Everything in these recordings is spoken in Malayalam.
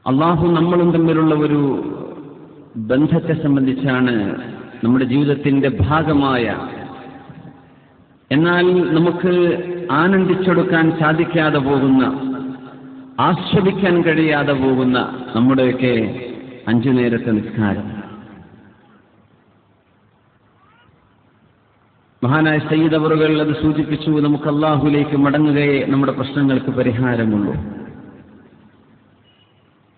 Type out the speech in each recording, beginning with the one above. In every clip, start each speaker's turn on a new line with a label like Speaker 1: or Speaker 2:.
Speaker 1: അള്ളാഹു നമ്മളും തമ്മിലുള്ള ഒരു ബന്ധത്തെ സംബന്ധിച്ചാണ്, നമ്മുടെ ജീവിതത്തിന്റെ ഭാഗമായ, എന്നാൽ നമുക്ക് ആനന്ദിച്ചെടുക്കാൻ സാധിക്കാതെ പോകുന്ന, ആസ്വദിക്കാൻ കഴിയാതെ പോകുന്ന നമ്മുടെയൊക്കെ 5 നേരത്തെ നിസ്കാരം. മഹാനായ സയ്യിദ് അവറുകൾ അത് സൂചിപ്പിച്ചു, നമുക്ക് അള്ളാഹുലേക്ക് മടങ്ങുകയേ നമ്മുടെ പ്രശ്നങ്ങൾക്ക് പരിഹാരമുള്ളൂ.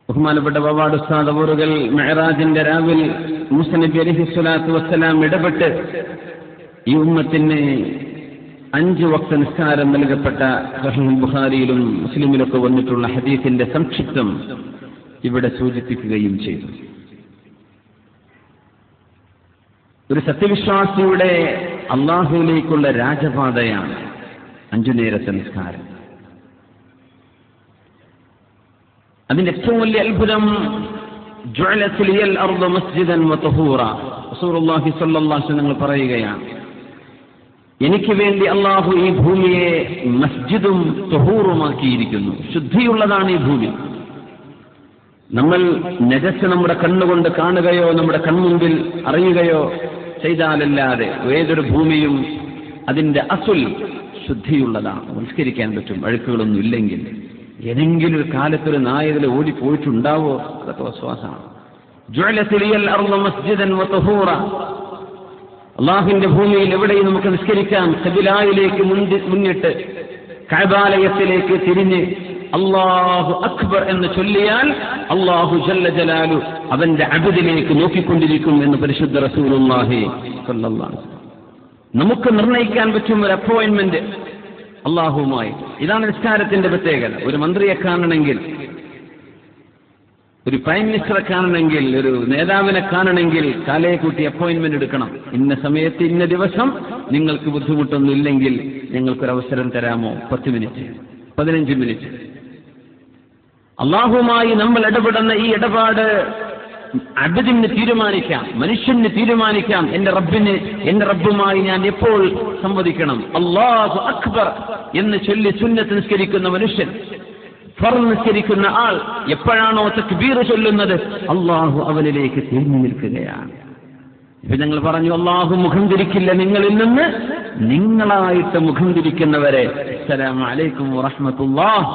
Speaker 1: ബഹുമാനപ്പെട്ട വവാട് ഉസ്താദ് അവറുകൾ മെഹറാജിന്റെ രാവിൽ മൂസ നബി അലൈഹിസ്സലാത്തു വസ്സലാം ഇടപെട്ട് ഈ ഉമ്മത്തിന് 5 വക്ത നിസ്കാരം നൽകപ്പെട്ട സഹീഹ് ബുഖാരിയിലും മുസ്ലിമിലൊക്കെ വന്നിട്ടുള്ള ഹദീസിന്റെ സംക്ഷിപ്തം ഇവിടെ സൂചിപ്പിക്കുകയും ചെയ്തു. ഒരു സത്യവിശ്വാസിയുടെ അള്ളാഹുവിലേക്കുള്ള രാജപാതയാണ് 5 നേരത്തെ നിസ്കാരം. അതിന്റെ ഏറ്റവും വലിയ അത്ഭുതം ജുഅലത് ലിയൽ അർദു മസ്ജിദൻ വതഹൂറ, റസൂലുള്ളാഹി സ്വല്ലല്ലാഹു അലൈഹി വസല്ലം പറയുകയാണ്, എനിക്ക് വേണ്ടി അള്ളാഹു ഈ ഭൂമിയെ മസ്ജിദും തഹൂറുമാക്കിയിരിക്കുന്നു. ശുദ്ധിയുള്ളതാണ് ഈ ഭൂമി. നമ്മൾ നജസ് നമ്മുടെ കണ്ണുകൊണ്ട് കാണുകയോ നമ്മുടെ കൺമുമ്പിൽ അറിയുകയോ ചെയ്താലല്ലാതെ ഏതൊരു ഭൂമിയും അതിന്റെ അസുൽ ശുദ്ധിയുള്ളതാണ്. സംസ്കരിക്കാൻ പറ്റും, അഴുക്കുകളൊന്നും ഇല്ലെങ്കിൽ. ഏതെങ്കിലും ഒരു കാലത്തൊരു നായതിൽ ഓടിപ്പോയിട്ടുണ്ടാവോ? അതൊക്കെ വിശ്വാസമാണ്. ജുഅലത് ലിയൽ അർദു മസ്ജിദൻ വതഹൂറ, അള്ളാഹുവിന്റെ ഭൂമിയിൽ എവിടെയും നമുക്ക് നിസ്കരിക്കാം. ഖിബ്ലയിലേക്ക് മുന്നിട്ട് കഅബാലയത്തിലേക്ക് തിരിഞ്ഞ് അല്ലാഹു അക്ബർ എന്ന് ചൊല്ലിയാൽ അല്ലാഹു ജല്ല ജലാലു അവന്റെ അബ്ദിലേക്ക് നോക്കിക്കൊണ്ടിരിക്കും എന്ന് പരിശുദ്ധ റസൂലുള്ളാഹി സ്വല്ലല്ലാഹു അലൈഹി വസല്ലം. നമുക്ക് നിർണയിക്കാൻ പറ്റും ഒരു അപ്പോയിന്റ്മെന്റ് അള്ളാഹുവുമായി. ഇതാണ് നിസ്കാരത്തിന്റെ പ്രത്യേകത. ഒരു മന്ത്രിയെ കാണണമെങ്കിൽ, ഒരു പ്രൈം മിനിസ്റ്ററെ കാണണമെങ്കിൽ, ഒരു നേതാവിനെ കാണണമെങ്കിൽ കാലയെ കൂട്ടി അപ്പോയിന്റ്മെന്റ് എടുക്കണം. ഇന്ന സമയത്ത് ഇന്ന ദിവസം നിങ്ങൾക്ക് ബുദ്ധിമുട്ടൊന്നും ഇല്ലെങ്കിൽ ഞങ്ങൾക്കൊരവസരം തരാമോ? 10 മിനിറ്റ്, 15 മിനിറ്റ്. അള്ളാഹുമായി നമ്മൾ ഇടപെടുന്ന ഈ ഇടപാട് അബ്ദിന് തീരുമാനിക്കാം, മനുഷ്യന് തീരുമാനിക്കാം. എന്റെ റബ്ബുമായി ഞാൻ എപ്പോൾ സംവദിക്കണം. അല്ലാഹു അക്ബർ എന്ന് ചൊല്ലി സുന്നത്ത് നിസ്കരിക്കുന്ന മനുഷ്യൻ, ഫർദ് നിസ്കരിക്കുന്ന ആൾ എപ്പോഴാണോ തക്ബീർ ചൊല്ലുന്നത്, അള്ളാഹു അവനിലേക്ക് തിരിഞ്ഞു നിൽക്കുകയാണ്. ഇപ്പൊ ഞങ്ങൾ പറഞ്ഞു, അള്ളാഹു മുഖം തിരിക്കില്ല നിങ്ങളിൽ നിന്ന്, നിങ്ങളായിട്ട് മുഖം തിരിക്കുന്നവരെ അസ്സലാമു അലൈക്കും വറഹ്മത്തുള്ളാഹ്,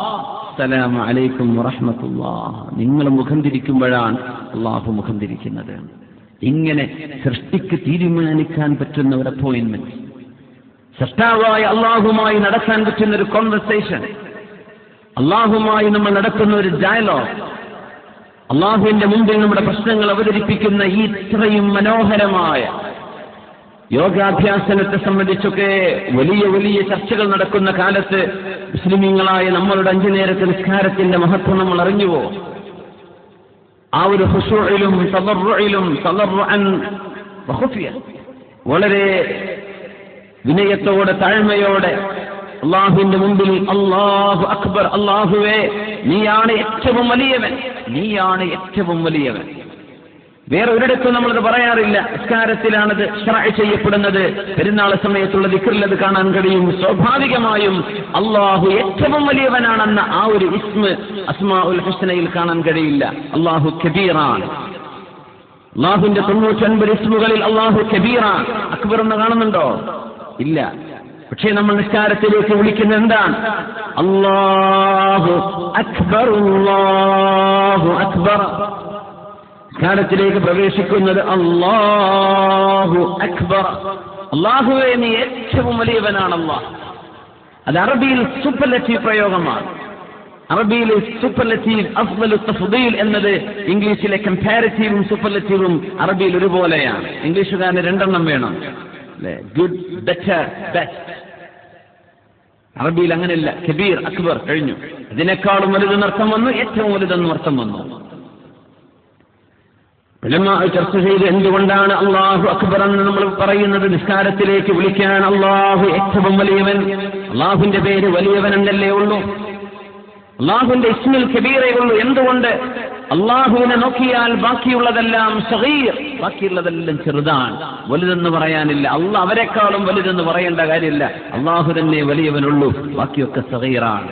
Speaker 1: അസ്സലാമു അലൈക്കും വറഹ്മത്തുള്ളാഹ്. നിങ്ങൾ മുഖം തിരിക്കുമ്പോഴാണ് അള്ളാഹു മുഖം തിരിക്കുന്നത്. ഇങ്ങനെ സൃഷ്ടിക്ക് തീരുമാനിക്കാൻ പറ്റുന്ന ഒരു അപ്പോയിന്റ്മെന്റ്, സൃഷ്ടാവായ അള്ളാഹുമായി നടക്കാൻ പറ്റുന്ന ഒരു കോൺവെർസേഷൻ, അള്ളാഹുമായി നമ്മൾ നടക്കുന്ന ഒരു ഡയലോഗ്, അള്ളാഹുവിന്റെ മുമ്പിൽ നമ്മുടെ പ്രശ്നങ്ങൾ അവതരിപ്പിക്കുന്ന ഈ ഇത്രയും മനോഹരമായ യോഗാഭ്യാസനത്തെ സംബന്ധിച്ചൊക്കെ വലിയ വലിയ ചർച്ചകൾ നടക്കുന്ന കാലത്ത് മുസ്ലിമീങ്ങളായ നമ്മളുടെ 5 നേരത്തെ നിസ്കാരത്തിന്റെ മഹത്വം നമ്മൾ അറിഞ്ഞുവോ? ആ ഒരു ഖുശൂഇലും തദർറുഇലും തദർറുഅൻ വഖുഫിയ, വളരെ വിനയത്തോടെ താഴ്മയോടെ അള്ളാഹുവിന്റെ മുമ്പിൽ അല്ലാഹു അക്ബർ, അല്ലാഹുവേ നീയാണ് ഏറ്റവും വലിയവൻ, നീയാണ് ഏറ്റവും വലിയവൻ. വേറെ ഒരിടത്തും നമ്മളത് പറയാറില്ല. നിസ്കാരത്തിലാണത് ശറഅ് ചെയ്യപ്പെടുന്നത്. പെരുന്നാൾ സമയത്തുള്ള ദിക്റിൽ അത് കാണാൻ കഴിയും. സ്വാഭാവികമായും അള്ളാഹു ഏറ്റവും വലിയവനാണെന്ന ആ ഒരു ഇസ്മ അസ്മാഉൽ ഹുസ്നയിൽ കാണാൻ കഴിയില്ല. അള്ളാഹു കബീറാണ്. അള്ളാഹുവിന്റെ 99 ഇസ്മുകളിൽ അള്ളാഹു കബീറാണ്. അക്ബർ എന്ന് കാണുന്നുണ്ടോ? ഇല്ല. പക്ഷേ നമ്മൾ നിസ്കാരത്തിലേക്ക് വിളിക്കുന്നത് എന്താണ്? അല്ലാഹു അക്ബർ, അല്ലാഹു അക്ബർ. നിസ്കാരത്തിലേക്ക് പ്രവേശിക്കുന്നത് അല്ലാഹു അക്ബർ, അല്ലാഹുവേ നീ ഏറ്റവും വലിയവനാണ് അല്ലാഹ്. അത് അറബിയിൽ സൂപ്പർലറ്റീവ് പ്രയോഗമാണ്. അറബിയിൽ സൂപ്പർലറ്റീവ് അഫ്ളലു തഫ്ദീൽ എന്നത് ഇംഗ്ലീഷിലെ കമ്പാരിറ്റീവും സൂപ്പർലറ്റീവും അറബിയിൽ ഒരുപോലെയാണ്. ഇംഗ്ലീഷുകാരന് 2 എണ്ണം വേണം, ഗുഡ്, ബെറ്റർ, ബെസ്റ്റ്. അറബിയിൽ അങ്ങനെയല്ല. കബീർ, അക്ബർ കഴിഞ്ഞു. ഇതിനേക്കാളും വലുതെന്ന് അർത്ഥം വന്നു, ഏറ്റവും വലുതെന്നും അർത്ഥം വന്നു. ഉലമാ ചർച്ച ചെയ്ത് എന്തുകൊണ്ടാണ് അല്ലാഹു അക്ബർ എന്ന് നമ്മൾ പറയുന്നത്? നിസ്കാരത്തിലേക്ക് വിളിക്കാൻ അല്ലാഹു ഏറ്റവും വലിയവൻ, അല്ലാഹുവിന്റെ പേര് വലിയവൻ എന്നല്ലേ ഉള്ളൂ. അല്ലാഹുവിന്റെ ഇസ്മുൽ കബീറേ ഉള്ളൂ. എന്തുകൊണ്ട്? അല്ലാഹുവിനെ നോക്കിയാൽ ബാക്കിയുള്ളതെല്ലാം സഗീർ, ബാക്കിയുള്ളതെല്ലാം ചെറുതാണ്, വലുതെന്ന് പറയാനില്ല. അല്ലാഹ് അവരെക്കാളും വലുതെന്ന് പറയേണ്ട കാര്യമില്ല. അല്ലാഹു തന്നെ വലിയവനുള്ളൂ, ബാക്കിയൊക്കെ സഗീറാണ്.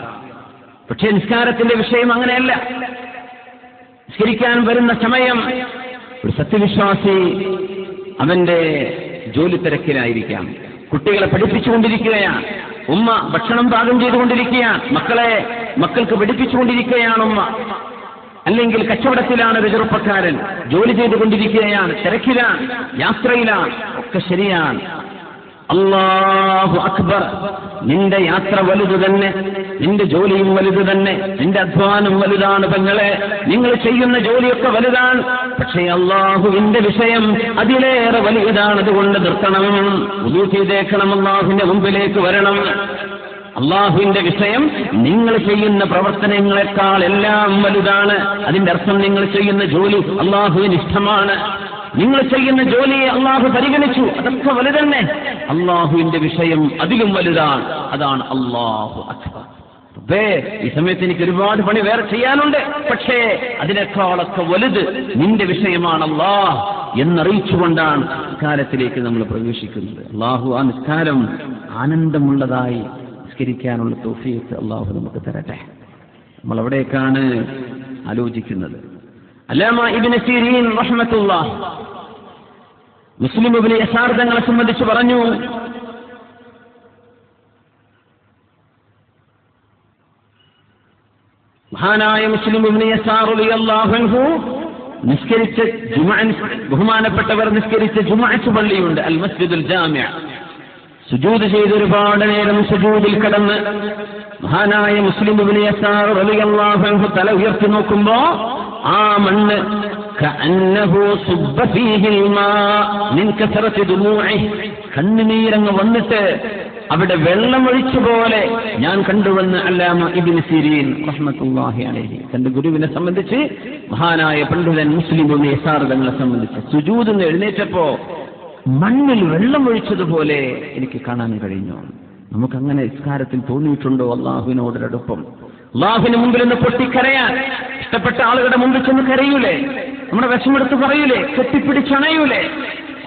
Speaker 1: പക്ഷേ നിസ്കാരത്തിന്റെ വിഷയം അങ്ങനെയല്ല. നിസ്കരിക്കാൻ വരുന്ന സമയം ഒരു സത്യവിശ്വാസി അവന്റെ ജോലി തിരക്കിലായിരിക്കാം, കുട്ടികളെ പഠിപ്പിച്ചുകൊണ്ടിരിക്കുകയാണ്, ഉമ്മ ഭക്ഷണം പാകം ചെയ്തുകൊണ്ടിരിക്കുകയാണ്, മക്കൾക്ക് പഠിപ്പിച്ചുകൊണ്ടിരിക്കുകയാണ് ഉമ്മ, അല്ലെങ്കിൽ കച്ചവടത്തിലാണ് ഒരു ചെറുപ്പക്കാരൻ, ജോലി ചെയ്തുകൊണ്ടിരിക്കുകയാണ്, തിരക്കിലാണ്, യാത്രയിലാണ്, ഒക്കെ ശരിയാണ്. അല്ലാഹു അക്ബർ, നിന്റെ യാത്ര വലുത് തന്നെ, നിന്റെ ജോലിയും വലുത് തന്നെ, നിന്റെ അധ്വാനം വലുതാണ് പെങ്ങളെ, നിങ്ങൾ ചെയ്യുന്ന ജോലിയൊക്കെ വലുതാണ്. പക്ഷേ അല്ലാഹുവിന്റെ വിഷയം അതിലേറെ വലിയതാണ്. അതുകൊണ്ട് നിർത്തണം, വുളൂ ചെയ്തേക്കണം, അല്ലാഹുവിന്റെ മുമ്പിലേക്ക് വരണം. അള്ളാഹുവിന്റെ വിഷയം നിങ്ങൾ ചെയ്യുന്ന പ്രവർത്തനങ്ങളെക്കാൾ എല്ലാം വലുതാണ്. അതിന്റെ അർത്ഥം നിങ്ങൾ ചെയ്യുന്ന ജോലി അള്ളാഹുവിന് ഇഷ്ടമാണ്, നിങ്ങൾ ചെയ്യുന്ന ജോലിയെ അള്ളാഹു പരിഗണിച്ചു, അതൊക്കെ വലുതന്നെ. അള്ളാഹുവിന്റെ വിഷയം അതിലും വലുതാണ്. അതാണ് അല്ലാഹു അക്ബർ. ഈ സമയത്ത് എനിക്ക് ഒരുപാട് പണി വേറെ ചെയ്യാനുണ്ട്, പക്ഷേ അതിനേക്കാളൊക്കെ വലുത് നിന്റെ വിഷയമാണ് അല്ലാഹ് എന്നറിയിച്ചുകൊണ്ടാണ് നിസ്കാരത്തിലേക്ക് നമ്മൾ പ്രവേശിക്കുന്നത്. അള്ളാഹു ആ നിസ്കാരം ആനന്ദമുള്ളതായി നിസ്കരിക്കാനുള്ള തൗഫീഖ് അള്ളാഹു നമുക്ക് തരട്ടെ. നമ്മൾ അവിടേക്കാണ് ആലോചിക്കുന്നത്. അല്ലാമ ഇബ്നു സിരീൻ റഹ്മത്തുള്ളാഹ് മുസ്ലിം ഇബ്നു യസാർ തങ്ങളെ സംബന്ധിച്ച് പറഞ്ഞു, മഹാനായ മുസ്ലിം ഇബ്നു യസാർ റളിയല്ലാഹു അൻഹു നിസ്കരിച്ച ബഹുമാനപ്പെട്ടവർ നിസ്കരിച്ച ജുമുഅത്ത് പള്ളിയുണ്ട്, അൽ മസ്ജിദുൽ ജാമിഅ. സുജൂദ് ചെയ്ത് ഒരുപാട് നേരം സുജൂദിൽ കടന്ന് മഹാനായ മുസ്ലിം ഇബ്നു യസാർ റളിയല്ലാഹു അൻഹു തല ഉയർത്തി നോക്കുമ്പോ ആ മണ്ണ് കഅന്നഹു സുബ്ബ ഫീഹിൽ മാ മിൻ കസറത്തി ദുമൂഇഹി, കണ്ണുനീരങ്ങ് വന്നിട്ട് അവിടെ വെള്ളമൊഴിച്ച പോലെ ഞാൻ കണ്ടുവെന്ന് അല്ലാമ ഇബ്നു സിരീൻ റഹ്മത്തുള്ളാഹി അലൈഹി തന്റെ ഗുരുവിനെ സംബന്ധിച്ച്, മഹാനായ പണ്ഡിതൻ മുസ്ലിം ഇബ്നു യസാർ തങ്ങളെ സംബന്ധിച്ച് സുജൂദിൽ നിന്ന് എഴുന്നേറ്റപ്പോ മണ്ണിൽ വെള്ളമൊഴിച്ചതുപോലെ എനിക്ക് കാണാൻ കഴിഞ്ഞു. നമുക്കങ്ങനെ നിസ്കാരത്തിൽ തോന്നിയിട്ടുണ്ടോ? അള്ളാഹുവിനോടൊപ്പം അള്ളാഹുവിന് മുമ്പിൽ നിന്ന് പൊട്ടിക്കരയാൻ, ഇഷ്ടപ്പെട്ട ആളുകളുടെ മുമ്പിൽ ചെന്ന് കരയൂലേ, നമ്മുടെ വിഷമെടുത്ത് പറയൂലേ, കെട്ടിപ്പിടിച്ചണയൂലേ,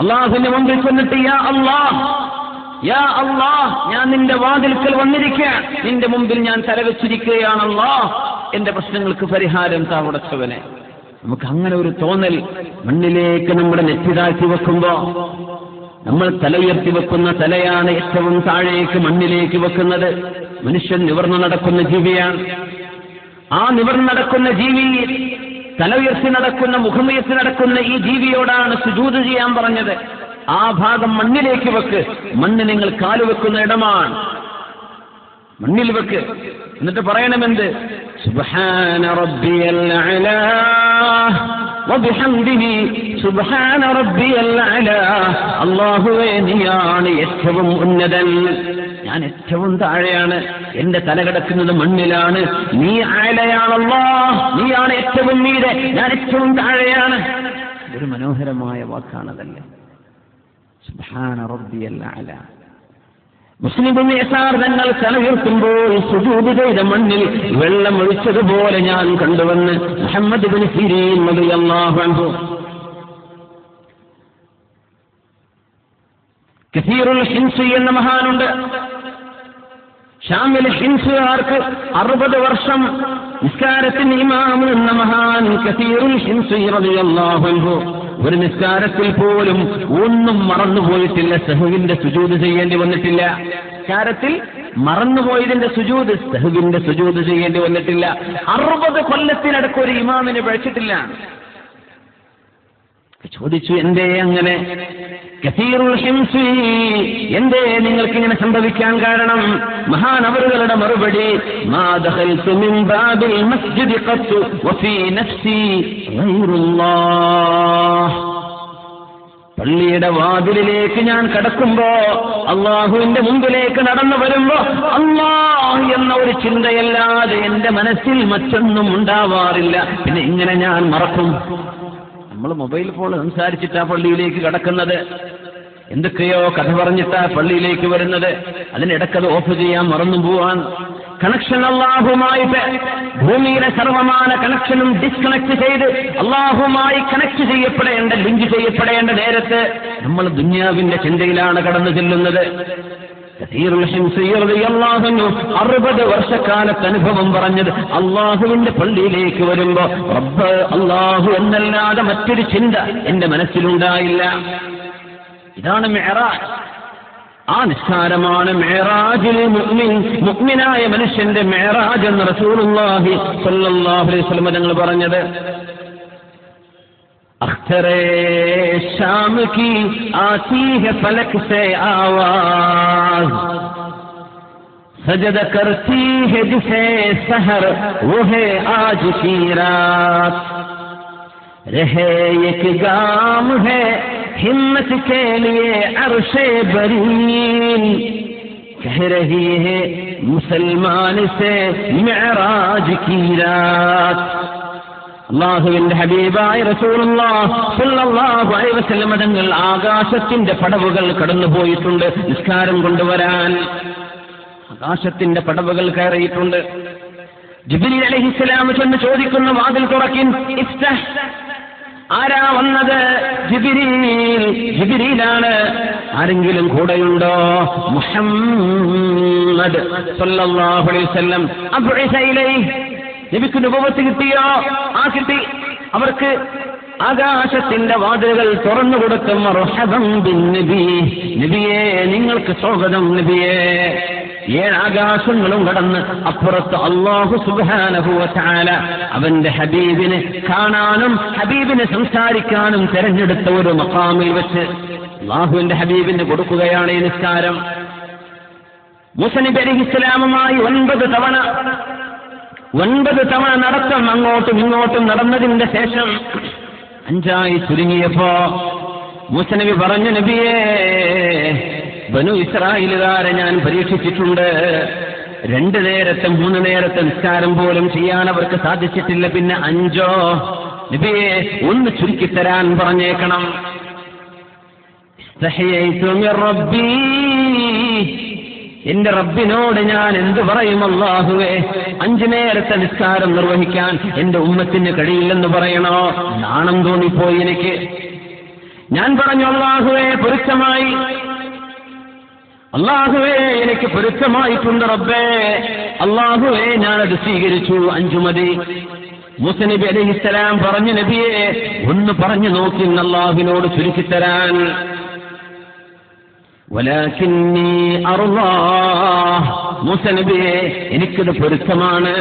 Speaker 1: അള്ളാഹുവിന്റെ മുമ്പിൽ ചെന്നിട്ട് യാ അല്ലാഹ്, യാ അല്ലാഹ്, ഞാൻ നിന്റെ വാതിൽക്കൽ വന്നിരിക്കുകയാണ്, നിന്റെ മുമ്പിൽ ഞാൻ തലവെച്ചിരിക്കുകയാണ്, അല്ലാഹ് എന്റെ പ്രശ്നങ്ങൾക്ക് പരിഹാരം താവടച്ചവനെ. നമുക്ക് അങ്ങനെ ഒരു തോന്നൽ മണ്ണിലേക്ക് നമ്മുടെ നെറ്റി താഴ്ത്തി വെക്കുമ്പോ, നമ്മൾ തല ഉയർത്തി വെക്കുന്ന തലയാണ് ഏറ്റവും താഴേക്ക് മണ്ണിലേക്ക് വെക്കുന്നത്. മനുഷ്യൻ നിവർന്നു നടക്കുന്ന ജീവിയാണ്. ആ നിവർന്നു നടക്കുന്ന ജീവി, തല ഉയർത്തി നടക്കുന്ന, മുഖമുയർത്തി നടക്കുന്ന ഈ ജീവിയോടാണ് സുജൂദ് ചെയ്യാൻ പറഞ്ഞത്. ആ ഭാഗം മണ്ണിലേക്ക് വെക്ക്. മണ്ണ് നിങ്ങൾ കാലുവെക്കുന്ന ഇടമാണ്, മണ്ണിൽ വെക്ക്. എന്നിട്ട് പറയണമെന്ത്? സുബ്ഹാന റബ്ബിയൽ അലാ വബിഹംദിഹി സുബ്ഹാന റബ്ബിയൽ അലാ. അല്ലാഹുവേ, നീയാണ് ഏറ്റവും ഉന്നതൻ, ഞാൻ ഏറ്റവും താഴെയാണ്, എന്റെ തല കിടക്കുന്നത് മണ്ണിലാണ്, നീ അലയാണ് അല്ലാഹ്, നീയാണ് ഏറ്റവും മീതെ, ഞാൻ ഏറ്റവും താഴെയാണ്. ഒരു മനോഹരമായ വാക്കാണതല്ലേ, സുബ്ഹാന റബ്ബിയൽ അലാ. മുസ്ലിം ഇബ്നു യസാർ തങ്ങൾ തല ഉയർത്തുമ്പോൾ സുജൂദ് ചെയ്ത മണ്ണിൽ വെള്ളം ഒഴിച്ചതുപോലെ ഞാൻ കണ്ടുവെന്ന് മുഹമ്മദ് ഇബ്നു സിരീൻ റളിയല്ലാഹു അൻഹു. കസീറുൽ ഹിൻസി എന്ന മഹാനുണ്ട്. ഷാമിലെ ഹിൻസുകാർക്ക് 60 വർഷം നിസ്കാരത്തിന് ഇമാം എന്ന മഹാൻ കസീറുൽ ഹിൻസി റളിയല്ലാഹു അൻഹു ഒരു നിസ്കാരത്തിൽ പോലും ഒന്നും മറന്നുപോയിട്ടില്ല, സഹ്വിന്റെ സുജൂദ് ചെയ്യേണ്ടി വന്നിട്ടില്ല. നിസ്കാരത്തിൽ മറന്നുപോയതിന്റെ സുജൂദ്, സഹ്വിന്റെ സുജൂദ് ചെയ്യേണ്ടി വന്നിട്ടില്ല. 60 കൊല്ലത്തിനടക്കം ഒരു ഇമാമിനെ പഴിച്ചിട്ടില്ല. ചോദിച്ചു, എന്തേ അങ്ങനെ? കസീറുൽ ഹിംസി, എന്തേ നിങ്ങൾക്കിങ്ങനെ സംഭവിക്കാൻ കാരണം? മഹാനവറുകളുടെ മറുപടി, മാ ദഖൽതു മിൻ ബാബിൽ മസ്ജിദി ഖത്തു വഫീ നഫ്സി ഗൈറുല്ലാഹ്. പള്ളിയുടെ വാതിലിലേക്ക് ഞാൻ കടക്കുമ്പോ, അള്ളാഹുവിന്റെ മുമ്പിലേക്ക് നടന്നു വരുമ്പോ അല്ലാഹ് എന്ന ഒരു ചിന്തയല്ലാതെ എന്റെ മനസ്സിൽ മറ്റൊന്നും ഉണ്ടാവാറില്ല. പിന്നെ ഇങ്ങനെ ഞാൻ മറക്കും. നമ്മൾ മൊബൈൽ ഫോൺ സംസാരിച്ചിട്ടാ പള്ളിയിലേക്ക് കടക്കുന്നത്, എന്തൊക്കെയോ കഥ പറഞ്ഞിട്ടാ പള്ളിയിലേക്ക് വരുന്നത്. അതിനിടക്കത് ഓഫ് ചെയ്യാൻ മറന്നു പോവാൻ. കണക്ഷൻ അല്ലാഹുമായിട്ട്, ഭൂമിയിലെ സർവമാന കണക്ഷനും ഡിസ്കണക്ട് ചെയ്ത് അല്ലാഹുമായി കണക്ട് ചെയ്യപ്പെടേണ്ട, ലിങ്ക് ചെയ്യപ്പെടേണ്ട നേരത്ത് നമ്മൾ ദുന്യാവിന്റെ ചിന്തയിലാണ് കടന്നു ചെല്ലുന്നത്. കസീറുൽ ഹിംസി റളിയല്ലാഹു അൻഹു 60 വർഷക്കാലത്തെ അനുഭവം പറഞ്ഞത് അള്ളാഹുവിന്റെ പള്ളിയിലേക്ക് വരുമ്പോ റബ്ബ് അള്ളാഹു എന്നല്ലാതെ മറ്റൊരു ചിന്ത എന്റെ മനസ്സിലുണ്ടായില്ല. ഇതാണ് മിഅ്റാജ്. ആ നിസ്കാരമാണ് മിഅ്റാജുൽ മുഅ്മിൻ, മുഅ്മിനായ മനുഷ്യന്റെ മിഅ്റാജ് എന്ന് റസൂലുള്ളാഹി സ്വല്ലല്ലാഹു അലൈഹി വസല്ലം തങ്ങൾ പറഞ്ഞത്. अख्तरे शाम की आती है फलक से आवाज, सजद करती है जिसे सहर वो है आज की रात, रहे एक गाम है हिम्मत के लिए अर्शे बरीन, कह रही है मुसलमान से मिअराज की रात. അല്ലാഹുവിന്റെ ഹബീബായ റസൂലുള്ളാഹി സ്വല്ലല്ലാഹു അലൈഹി വസല്ലം തങ്ങൾ ആകാശത്തിന്റെ പടവുകൾ കടന്നുപോയിട്ടുണ്ട് നിസ്കാരം കൊണ്ടുവരാൻ. ആകാശത്തിന്റെ പടവുകൾ കയറിയിട്ടുണ്ട്. ജിബ്രീൽ അലൈഹിസ്സലാം ചെന്ന് ചോദിക്കുന്നു, വാതിൽ തുറക്കിൻ, ഇഫ്തഹ്. ആരാ വന്നത്? ജിബ്രീലാണ്. ആരെങ്കിലും കൂടെയുണ്ടോ? മുഹമ്മദ് സ്വല്ലല്ലാഹു അലൈഹി വസല്ലം. അബ്ഇസ ഇലൈഹി, നബിക്ക് നുബുവത്ത് കിട്ടിയോ? ആ കിട്ടി. അവർക്ക് ആകാശത്തിന്റെ വാതിലുകൾ തുറന്നു കൊടുത്ത് മർഹബൻ ബിൻ നബി, നബിയേ നിങ്ങൾക്ക് സ്വാഗതം നബിയേ. 7 ആകാശങ്ങളും കടന്ന് അപ്പുറത്ത് അല്ലാഹു സുബ്ഹാനഹു വ തആല അവന്റെ ഹബീബിനെ കാണാനും ഹബീബിനെ സംസാരിക്കാനും തെരഞ്ഞെടുത്ത ഒരു മഖാമിൽ വെച്ച് അല്ലാഹുവിന്റെ ഹബീബിന് കൊടുക്കുകയാണ് ഈ നിസ്കാരം. മൂസാ നബി അലൈഹിസ്സലാമുമായി 9 തവണ നടത്തം അങ്ങോട്ടും ഇങ്ങോട്ടും നടന്നതിന്റെ ശേഷം 5ആയി ചുരുങ്ങിയപ്പോ മൂസാ നബി പറഞ്ഞു, നബിയേ, ബനു ഇസ്രായേലുകാരെ ഞാൻ പരീക്ഷിച്ചിട്ടുണ്ട്. 2 നേരത്തെ 3 നേരത്തെ നിസ്കാരം പോലും ചെയ്യാൻ അവർക്ക് സാധിച്ചിട്ടില്ല. പിന്നെ 5ഓ? നബിയെ ഒന്ന് ചുരുക്കിത്തരാൻ പറഞ്ഞേക്കണം. ഇസ്തഹയൈതു മിർ റബ്ബി, എന്റെ റബ്ബിനോട് ഞാൻ എന്ത് പറയും അല്ലാഹുവേ? 5 നേരത്തെ നിസ്കാരം നിർവഹിക്കാൻ എന്റെ ഉമ്മത്തിന് കഴിയില്ലെന്ന് പറയണോ? നാണം തോന്നിപ്പോയി എനിക്ക്. ഞാൻ പറഞ്ഞു, അല്ലാഹുവേ പൊരുത്തമായി, അല്ലാഹുവേ എനിക്ക് പൊരുത്തമായിട്ടുണ്ട് റബ്ബേ. അല്ലാഹുവേ ഞാനത് സ്വീകരിച്ചു, 5 മതി. മൂസാ നബി അലൈഹിസ്സലാം പറഞ്ഞു, നബിയെ ഒന്ന് പറഞ്ഞു നോക്കി അല്ലാഹുവിനോട് ചുരുക്കിത്തരാൻ. വലാകിന്നി അർളാഹ്, മൂസാ നബിയെ എനിക്കത് പൊരുത്തമാണ്.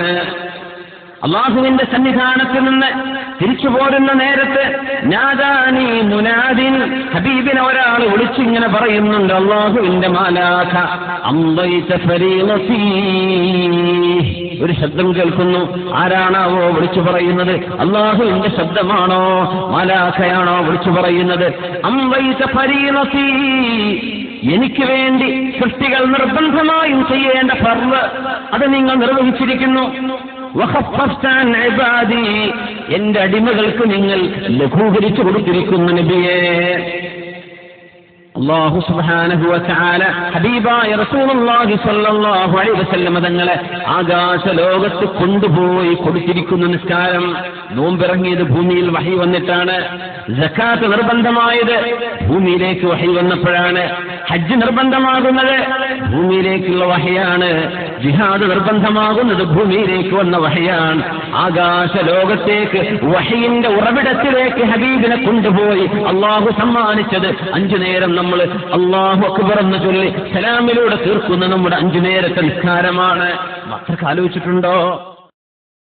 Speaker 1: അല്ലാഹുവിന്റെ സന്നിധാനത്തിൽ നിന്ന് തിരിച്ചു പോരുന്ന നേരത്ത് നാദാനി മുനാദിൻ, ഹബീബിനെ ഒരാൾ വിളിച്ചിങ്ങനെ പറയുന്നുണ്ട്, അല്ലാഹുവിന്റെ മാലാഖ അംദൈത ഫരീളതി. ഒരു ശബ്ദം കേൾക്കുന്നു. ആരാണാവോ വിളിച്ചു പറയുന്നത്? അല്ലാഹുവിന്റെ ശബ്ദമാണോ മാലാഖയാണോ വിളിച്ചു പറയുന്നത്? അംദൈത ഫരീളതി, എനിക്ക് വേണ്ടി സൃഷ്ടികൾ നിർബന്ധമായും ചെയ്യേണ്ട ഫർള് അത് നിങ്ങൾ നിർവഹിച്ചിരിക്കുന്നു. വഖഫഫ്തൻ ഇബാദി, എന്റെ അടിമകൾക്ക് നിങ്ങൾ ലഘൂകരിച്ചു കൊടുത്തിരിക്കുന്നു നബിയേ. അല്ലാഹു സുബ്ഹാനഹു വ തആല ഹബീബായ റസൂലുള്ളാഹി സ്വല്ലല്ലാഹു അലൈഹി വസല്ലം തങ്ങളെ ആകാശ ലോകത്ത് കൊണ്ടുപോയി കൊടുത്തിരിക്കുന്ന നിസ്കാരം. നോമ്പിറങ്ങിയത് ഭൂമിയിൽ വഹി വന്നിട്ടാണ്. സക്കാത്ത് നിർബന്ധമായത് ഭൂമിയിലേക്ക് വഹി വന്നപ്പോഴാണ്. ഹജ്ജ് നിർബന്ധമാകുന്നത് ഭൂമിയിലേക്കുള്ള വഹയാണ്. ജിഹാദ് നിർബന്ധമാകുന്നത് ഭൂമിയിലേക്ക് വന്ന വഹയാണ്. ആകാശ ലോകത്തേക്ക് വഹയിന്റെ ഉറവിടത്തിലേക്ക് ഹബീബിനെ കൊണ്ടുപോയി അള്ളാഹു സമ്മാനിച്ചത് 5 നേരം നമ്മൾ അല്ലാഹു അക്ബർ എന്ന് ചൊല്ലി സലാമിലൂടെ തീർക്കുന്ന നമ്മുടെ 5 നേരത്തെ നിസ്കാരമാണ്. അത്രക്ക് ആലോചിച്ചിട്ടുണ്ടോ?